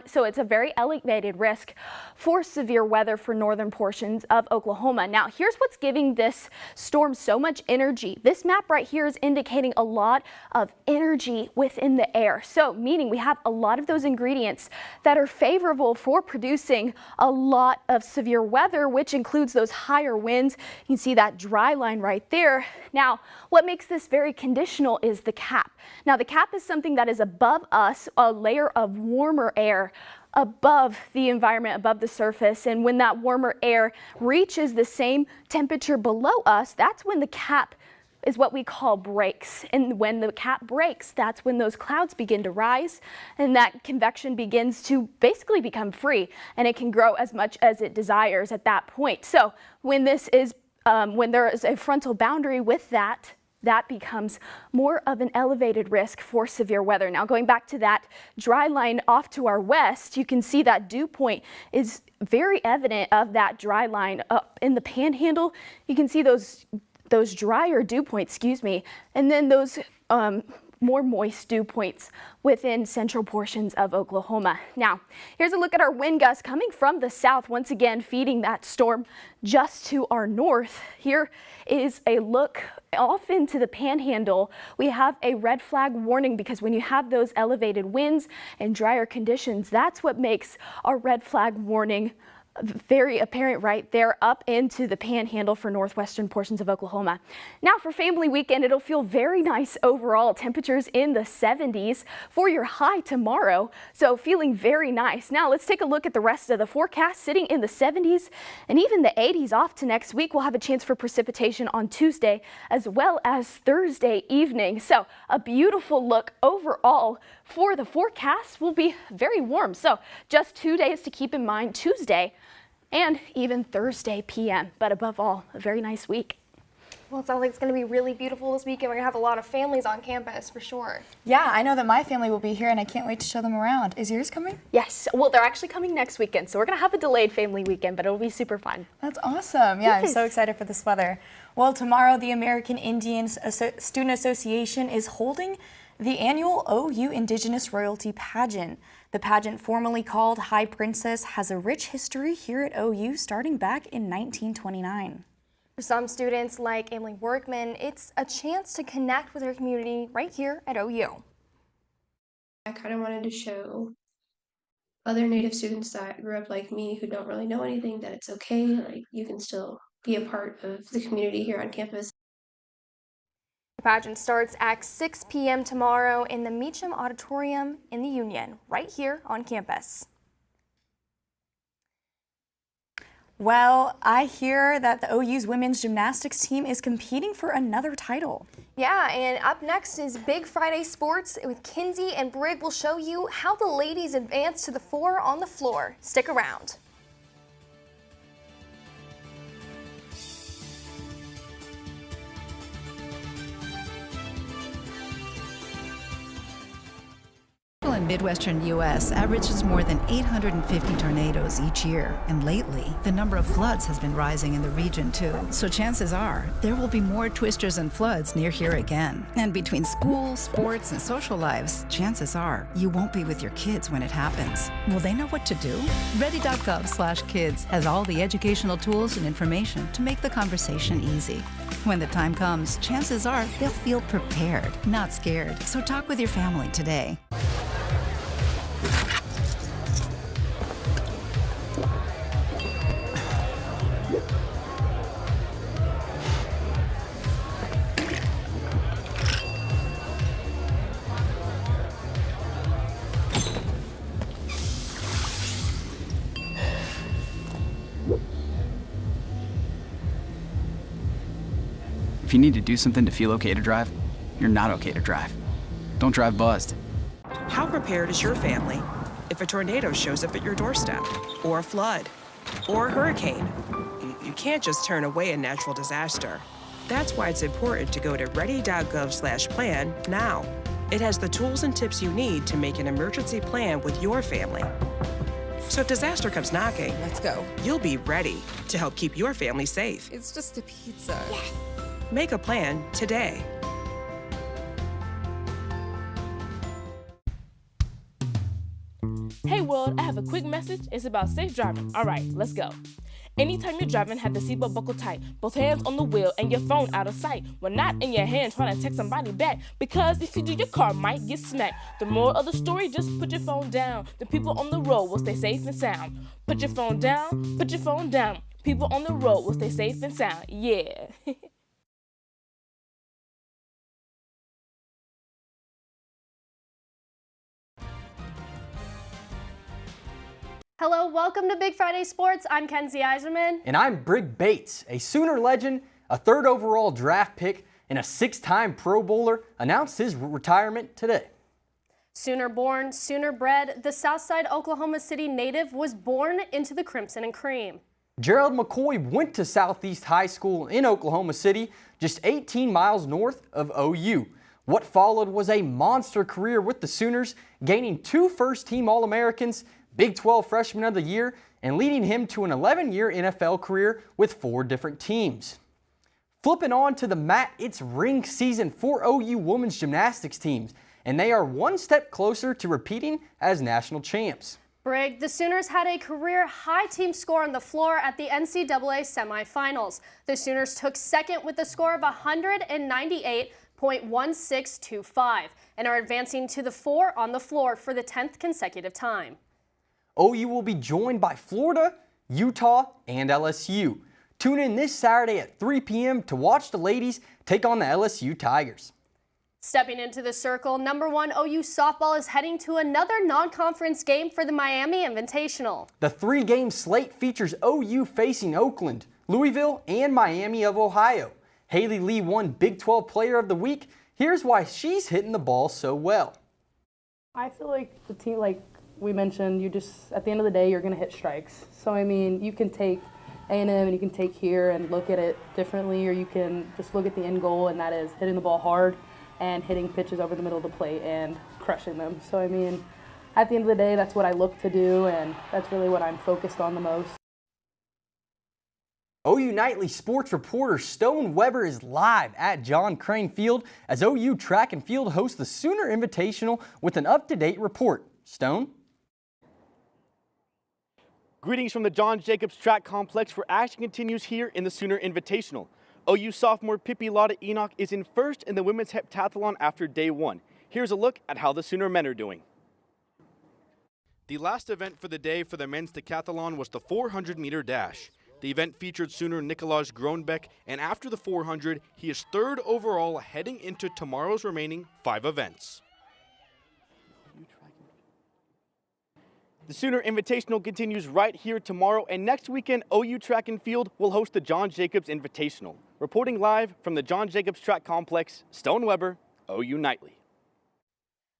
so it's a very elevated risk for severe weather for northern portions of Oklahoma. Now, here's what's giving this storm so much energy. This map right here is indicating a lot of energy within the air. So, meaning we have a lot of those ingredients that are favorable for producing a lot of severe weather, which includes those higher winds. You can see that dry line right there. Now, what makes this very conditional is the cap. Now, the cap is something that is above us, a layer of warmer air above the environment, above the surface. And when that warmer air reaches the same temperature below us, that's when the cap is what we call breaks. And when the cap breaks, that's when those clouds begin to rise and that convection begins to basically become free, and it can grow as much as it desires at that point. So when this is when there is a frontal boundary with that that becomes more of an elevated risk for severe weather. Now, going back to that dry line off to our west, you can see that dew point is very evident of that dry line up in the Panhandle. You can see those drier dew points, and then those more moist dew points within central portions of Oklahoma. Now, here's a look at our wind gusts coming from the south, once again feeding that storm just to our north. Here is a look off into the Panhandle. We have a red flag warning because when you have those elevated winds and drier conditions, that's what makes our red flag warning very apparent right there up into the Panhandle for northwestern portions of Oklahoma. Now for family weekend, it'll feel very nice overall. Temperatures in the 70s for your high tomorrow, so feeling very nice. Now let's take a look at the rest of the forecast, sitting in the 70s and even the 80s off to next week. We'll have a chance for precipitation on Tuesday as well as Thursday evening. So a beautiful look overall for the forecast. Will be very warm. So just 2 days to keep in mind, Tuesday and even Thursday PM. But above all, a very nice week.
Well, it sounds like it's going to be really beautiful this weekend. We're going to have a lot of families on campus for sure.
Yeah, I know that my family will be here and I can't wait to show them around. Is yours coming?
Yes. Well, they're actually coming next weekend, so we're going to have a delayed family weekend, but it'll be super fun.
That's awesome. Yeah, yes. I'm so excited for this weather. Well, tomorrow the American Indian Student Association is holding the annual OU Indigenous Royalty Pageant. The pageant, formerly called High Princess, has a rich history here at OU starting back in 1929.
For some students like Emily Workman, it's a chance to connect with their community right here at OU.
I kind of wanted to show other Native students that grew up like me who don't really know anything that it's okay, like you can still be a part of the community here on campus.
The pageant starts at 6 p.m. tomorrow in the Meacham Auditorium in the Union, right here on campus.
Well, I hear that the OU's women's gymnastics team is competing for another title.
Yeah, and up next is Big Friday Sports with Kinsey and Brigg will show you how the ladies advance to the 4 on the floor. Stick around.
In Midwestern U.S. averages more than 850 tornadoes each year, and lately the number of floods has been rising in the region too. So chances are there will be more twisters and floods near here again. And between school, sports, and social lives, chances are you won't be with your kids when it happens. Will they know what to do? Ready.gov/kids has all the educational tools and information to make the conversation easy. When the time comes, chances are they'll feel prepared, not scared. So talk with your family today.
If you need to do something to feel okay to drive, you're not okay to drive. Don't drive buzzed.
How prepared is your family if a tornado shows up at your doorstep, or a flood, or a hurricane? You can't just turn away a natural disaster. That's why it's important to go to ready.gov/plan now. It has the tools and tips you need to make an emergency plan with your family. So if disaster comes knocking,
let's go.
You'll be ready to help keep your family safe.
It's just a pizza.
Yes. Make a plan today.
Hey world, I have a quick message. It's about safe driving. All right, let's go. Anytime you're driving, have the seatbelt buckled tight. Both hands on the wheel and your phone out of sight. When not in your hand trying to text somebody back. Because if you do, your car might get smacked. The moral of the story, just put your phone down. The people on the road will stay safe and sound. Put your phone down, put your phone down. People on the road will stay safe and sound. Yeah.
Hello, welcome to Big Friday Sports. I'm Kenzie Eiserman.
And I'm Brigg Bates, a Sooner legend, a 3rd overall draft pick, and a 6-time Pro Bowler, announced his retirement today.
Sooner born, Sooner bred, the Southside Oklahoma City native was born into the Crimson and Cream.
Gerald McCoy went to Southeast High School in Oklahoma City, just 18 miles north of OU. What followed was a monster career with the Sooners, gaining 2 first-team All-Americans, Big 12 Freshman of the Year, and leading him to an 11-year NFL career with 4 different teams. Flipping on to the mat, it's ring season for OU women's gymnastics teams, and they are one step closer to repeating as national champs.
Brig, the Sooners had a career-high team score on the floor at the NCAA semifinals. The Sooners took second with a score of 198.1625 and are advancing to the 4 on the floor for the 10th consecutive time.
OU will be joined by Florida, Utah, and LSU. Tune in this Saturday at 3 p.m. to watch the ladies take on the LSU Tigers.
Stepping into the circle, #1 OU softball is heading to another non-conference game for the Miami Invitational.
The 3-game slate features OU facing Oakland, Louisville, and Miami of Ohio. Haley Lee won Big 12 Player of the Week. Here's why she's hitting the ball so well.
I feel like the team, like we mentioned, you just, at the end of the day, you're going to hit strikes. So, I mean, you can take A&M and you can take here and look at it differently, or you can just look at the end goal, and that is hitting the ball hard and hitting pitches over the middle of the plate and crushing them. So, I mean, at the end of the day, that's what I look to do, and that's really what I'm focused on the most.
OU Nightly sports reporter Stone Weber is live at John Crane Field as OU Track and Field hosts the Sooner Invitational with an up-to-date report. Stone?
Greetings from the John Jacobs Track Complex, where action continues here in the Sooner Invitational. OU sophomore Pippi Lotta Enoch is in first in the women's heptathlon after day 1. Here's a look at how the Sooner men are doing. The last event for the day for the men's decathlon was the 400-meter dash. The event featured Sooner Nikolaj Groenbeck, and after the 400, he is 3rd overall heading into tomorrow's remaining 5 events. The Sooner Invitational continues right here tomorrow, and next weekend, OU Track and Field will host the John Jacobs Invitational. Reporting live from the John Jacobs Track Complex, Stone Weber, OU Nightly.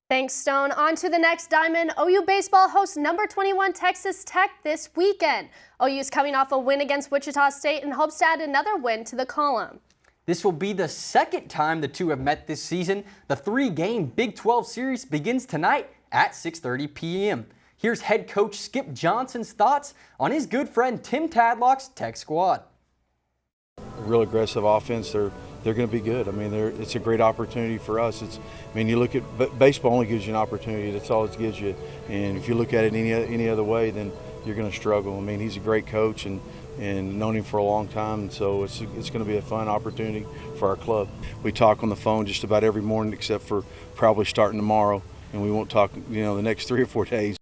Thanks, Stone. On to the next diamond. OU baseball hosts #21 Texas Tech this weekend. OU is coming off a win against Wichita State and hopes to add another win to the column.
This will be the second time the two have met this season. The 3-game Big 12 series begins tonight at 6:30 p.m. Here's head coach Skip Johnson's thoughts on his good friend Tim Tadlock's Tech squad.
Real aggressive offense. They're going to be good. I mean, it's a great opportunity for us. You look at baseball only gives you an opportunity. That's all it gives you. And if you look at it any other way, then you're going to struggle. I mean, he's a great coach and known him for a long time. And so it's going to be a fun opportunity for our club. We talk on the phone just about every morning, except for probably starting tomorrow, and we won't talk, the next 3 or 4 days.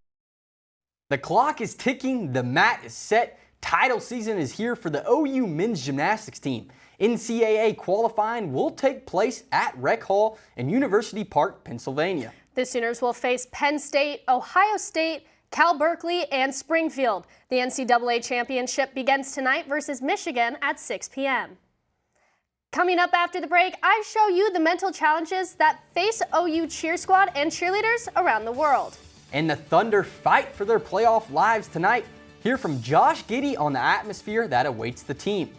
The clock is ticking, the mat is set, title season is here for the OU men's gymnastics team. NCAA qualifying will take place at Rec Hall in University Park, Pennsylvania.
The Sooners will face Penn State, Ohio State, Cal Berkeley, and Springfield. The NCAA championship begins tonight versus Michigan at 6 p.m. Coming up after the break, I show you the mental challenges that face OU cheer squad and cheerleaders around the world.
And the Thunder fight for their playoff lives tonight. Hear from Josh Giddey on the atmosphere that awaits the team.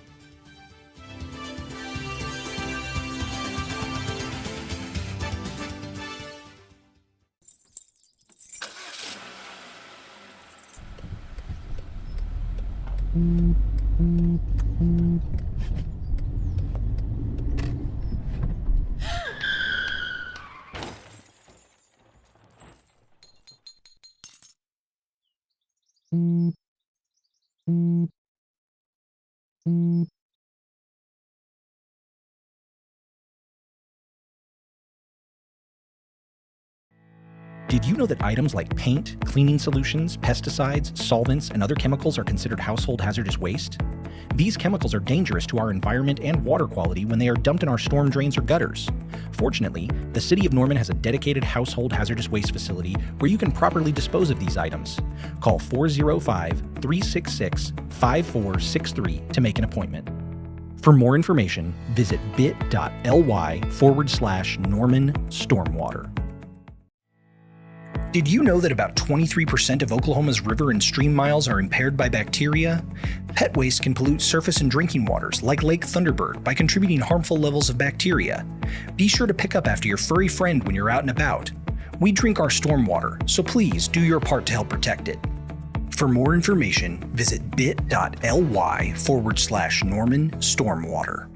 Did you know that items like paint, cleaning solutions, pesticides, solvents, and other chemicals are considered household hazardous waste? These chemicals are dangerous to our environment and water quality when they are dumped in our storm drains or gutters. Fortunately, the City of Norman has a dedicated household hazardous waste facility where you can properly dispose of these items. Call 405-366-5463 to make an appointment. For more information, visit bit.ly/Norman Stormwater. Did you know that about 23% of Oklahoma's river and stream miles are impaired by bacteria? Pet waste can pollute surface and drinking waters like Lake Thunderbird by contributing harmful levels of bacteria. Be sure to pick up after your furry friend when you're out and about. We drink our stormwater, so please do your part to help protect it. For more information, visit bit.ly/Norman Stormwater.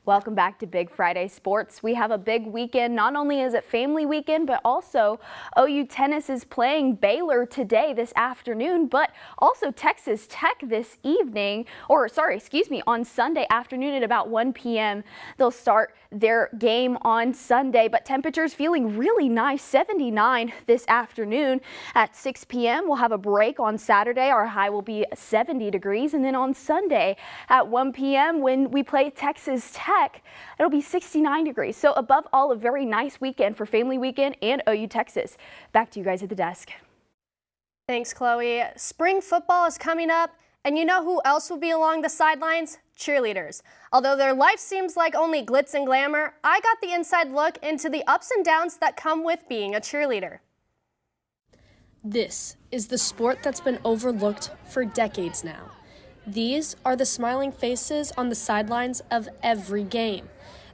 Welcome back to Big Friday Sports. We have a big weekend. Not only is it family weekend, but also OU tennis is playing Baylor today, this afternoon, but also Texas Tech this evening, on Sunday afternoon at about 1 p.m. They'll start their game on Sunday, but temperatures feeling really nice, 79 this afternoon. At 6 p.m. we'll have a break on Saturday. Our high will be 70 degrees, and then on Sunday at 1 p.m. when we play Texas Tech, it'll be 69 degrees. So above all, a very nice weekend for family weekend and OU Texas. Back to you guys at the desk.
Thanks, Chloe. Spring football is coming up, and you know who else will be along the sidelines? Cheerleaders. Although their life seems like only glitz and glamour, I got the inside look into the ups and downs that come with being a cheerleader.
This is the sport that's been overlooked for decades now. These are the smiling faces on the sidelines of every game.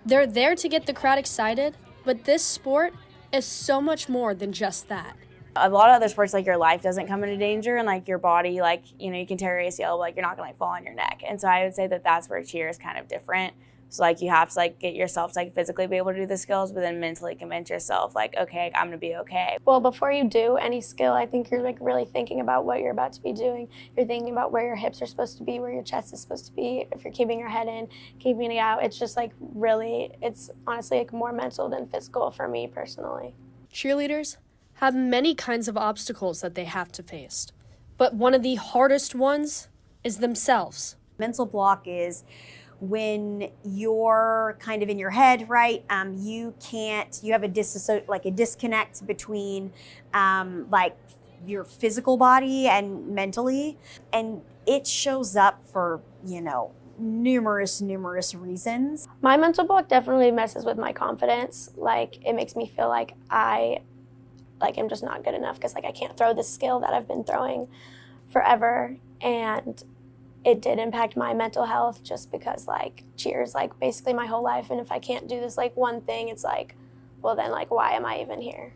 They're there to get the crowd excited, but this sport is so much more than just that.
A lot of other sports, like your life doesn't come into danger, and like your body, like, you know, you can tear your ACL, but like you're not gonna like fall on your neck. And so I would say that that's where cheer is kind of different. So like you have to like get yourself to like physically be able to do the skills, but then mentally convince yourself like, okay, I'm gonna be okay.
Well, before you do any skill, I think you're like really thinking about what you're about to be doing. You're thinking about where your hips are supposed to be, where your chest is supposed to be, if you're keeping your head in, keeping it out. It's just like really, it's honestly like more mental than physical for me personally.
Cheerleaders have many kinds of obstacles that they have to face, but one of the hardest ones is themselves.
Mental block is when you're kind of in your head, right? You have a disconnect between like your physical body and mentally, and it shows up for, you know, numerous reasons.
My mental block definitely messes with my confidence. Like it makes me feel like I'm just not good enough because like I can't throw this skill that I've been throwing forever. And it did impact my mental health just because like cheer is like basically my whole life, and if I can't do this like one thing, it's like, well then like why am I even here?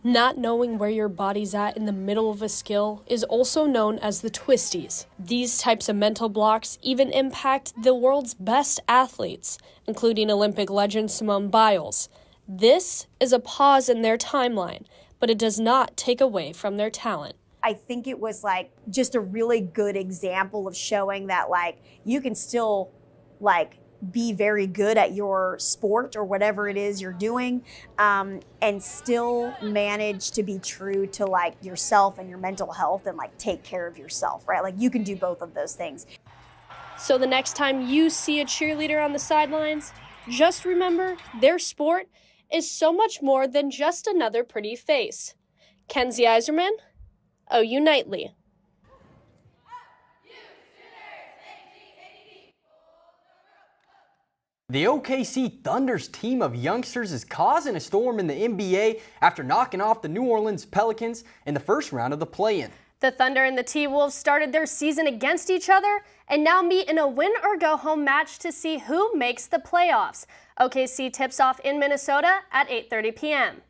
Not knowing where your body's at in the middle of a skill is also known as the twisties. These types of mental blocks even impact the world's best athletes, including Olympic legend Simone Biles. This is a pause in their timeline, but it does not take away from their talent.
I think it was like just a really good example of showing that like you can still like be very good at your sport or whatever it is you're doing, and still manage to be true to like yourself and your mental health and like take care of yourself, right? Like you can do both of those things.
So the next time you see a cheerleader on the sidelines, just remember their sport is so much more than just another pretty face. Kenzie Iserman, OU Nightly.
The OKC Thunder's team of youngsters is causing a storm in the NBA after knocking off the New Orleans Pelicans in the first round of the play-in.
The Thunder and the T-Wolves started their season against each other and now meet in a win-or-go-home match to see who makes the playoffs. OKC tips off in Minnesota at 8:30 p.m.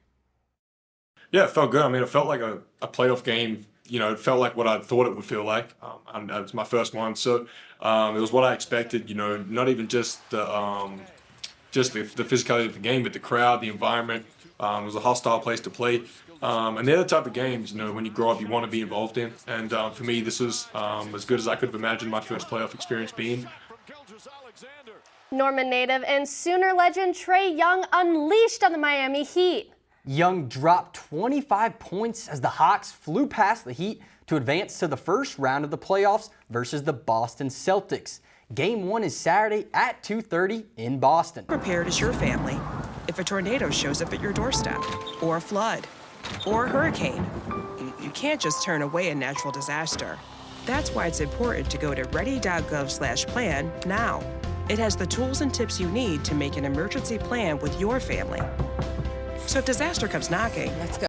Yeah, it felt good. I mean, it felt like a playoff game. You know, it felt like what I thought it would feel like. It was my first one, so it was what I expected. You know, not even just the physicality of the game, but the crowd, the environment. It was a hostile place to play, and they're the type of games, you know, when you grow up, you want to be involved in. And for me, this was as good as I could have imagined my first playoff experience being.
Norman native and Sooner legend Trae Young unleashed on the Miami Heat.
Young dropped 25 points as the Hawks flew past the Heat to advance to the first round of the playoffs versus the Boston Celtics. Game 1 is Saturday at 2:30 in Boston.
Prepared as your family if a tornado shows up at your doorstep, or a flood, or a hurricane. You can't just turn away a natural disaster. That's why it's important to go to ready.gov/plan now. It has the tools and tips you need to make an emergency plan with your family. So if disaster comes knocking, let's go.